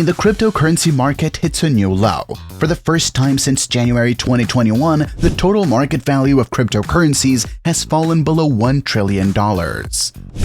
The cryptocurrency market hits a new low. For the first time since January 2021, the total market value of cryptocurrencies has fallen below $1 trillion.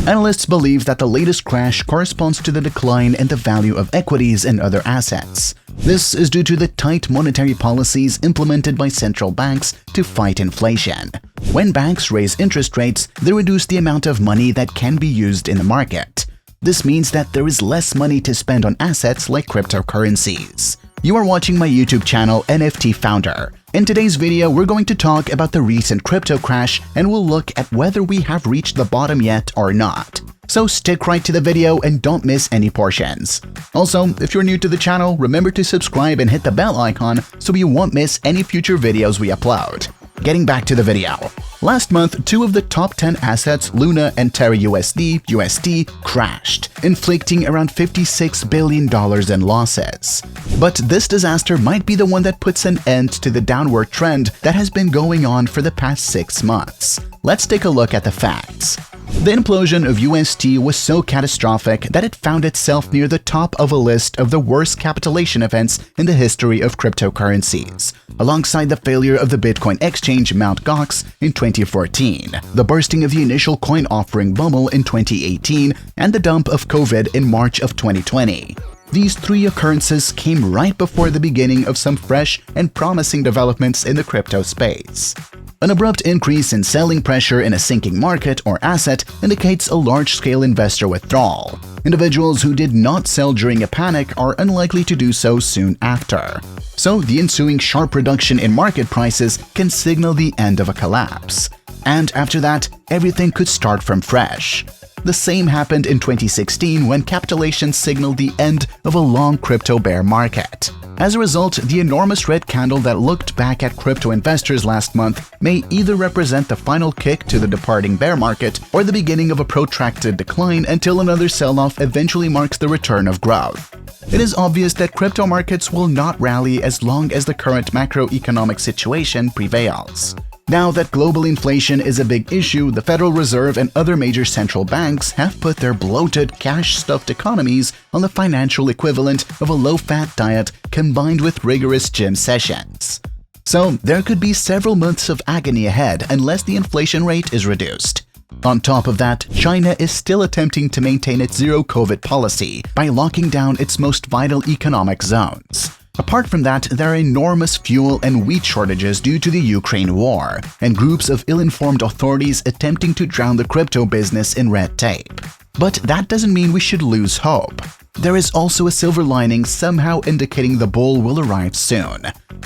Analysts believe that the latest crash corresponds to the decline in the value of equities and other assets. This is due to the tight monetary policies implemented by central banks to fight inflation. When banks raise interest rates, they reduce the amount of money that can be used in the market. This means that there is less money to spend on assets like cryptocurrencies. You are watching my YouTube channel NFT Founder. In today's video, we're going to talk about the recent crypto crash and we'll look at whether we have reached the bottom yet or not. So stick right to the video and don't miss any portions. Also, if you're new to the channel, remember to subscribe and hit the bell icon so you won't miss any future videos we upload. Getting back to the video. Last month, two of the top 10 assets, Luna and Terra USD, crashed, inflicting around $56 billion in losses. But this disaster might be the one that puts an end to the downward trend that has been going on for the past 6 months. Let's take a look at the facts. The implosion of UST was so catastrophic that it found itself near the top of a list of the worst capitalization events in the history of cryptocurrencies, alongside the failure of the Bitcoin exchange Mt. Gox in 2014, the bursting of the initial coin offering bubble in 2018, and the dump of COVID in March of 2020. These three occurrences came right before the beginning of some fresh and promising developments in the crypto space. An abrupt increase in selling pressure in a sinking market or asset indicates a large-scale investor withdrawal. Individuals who did not sell during a panic are unlikely to do so soon after. So the ensuing sharp reduction in market prices can signal the end of a collapse. And after that, everything could start from fresh. The same happened in 2016 when capitulation signaled the end of a long crypto bear market. As a result, the enormous red candle that looked back at crypto investors last month may either represent the final kick to the departing bear market or the beginning of a protracted decline until another sell-off eventually marks the return of growth. It is obvious that crypto markets will not rally as long as the current macroeconomic situation prevails. Now that global inflation is a big issue, the Federal Reserve and other major central banks have put their bloated, cash-stuffed economies on the financial equivalent of a low-fat diet combined with rigorous gym sessions. So there could be several months of agony ahead unless the inflation rate is reduced. On top of that, China is still attempting to maintain its zero-COVID policy by locking down its most vital economic zones. Apart from that, there are enormous fuel and wheat shortages due to the Ukraine war, and groups of ill-informed authorities attempting to drown the crypto business in red tape. But that doesn't mean we should lose hope. There is also a silver lining somehow indicating the bull will arrive soon.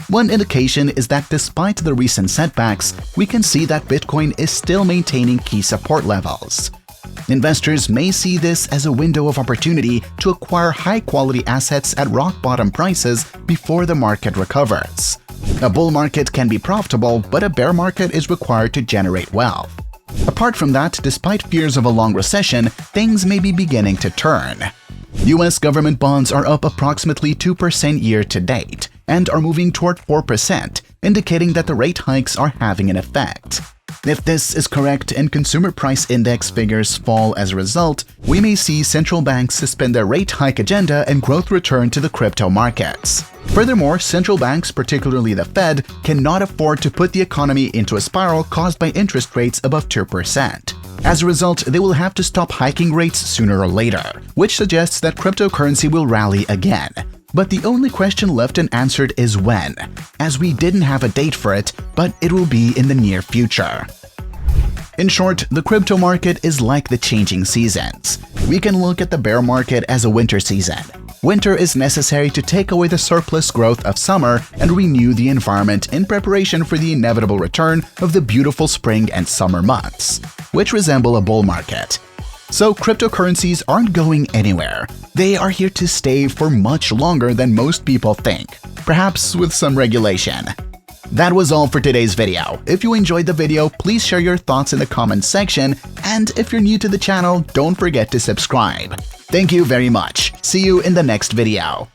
One indication is that despite the recent setbacks, we can see that Bitcoin is still maintaining key support levels. Investors may see this as a window of opportunity to acquire high-quality assets at rock-bottom prices before the market recovers. A bull market can be profitable, but a bear market is required to generate wealth. Apart from that, despite fears of a long recession, things may be beginning to turn. US government bonds are up approximately 2% year-to-date and are moving toward 4%, indicating that the rate hikes are having an effect. If this is correct and consumer price index figures fall as a result, we may see central banks suspend their rate hike agenda and growth return to the crypto markets. Furthermore, central banks, particularly the Fed, cannot afford to put the economy into a spiral caused by interest rates above 2%. As a result, they will have to stop hiking rates sooner or later, which suggests that cryptocurrency will rally again. But the only question left unanswered is when, as we didn't have a date for it, but it will be in the near future. In short, the crypto market is like the changing seasons. We can look at the bear market as a winter season. Winter is necessary to take away the surplus growth of summer and renew the environment in preparation for the inevitable return of the beautiful spring and summer months, which resemble a bull market. So cryptocurrencies aren't going anywhere. They are here to stay for much longer than most people think, perhaps with some regulation. That was all for today's video. If you enjoyed the video, please share your thoughts in the comments section, and if you're new to the channel, don't forget to subscribe. Thank you very much. See you in the next video.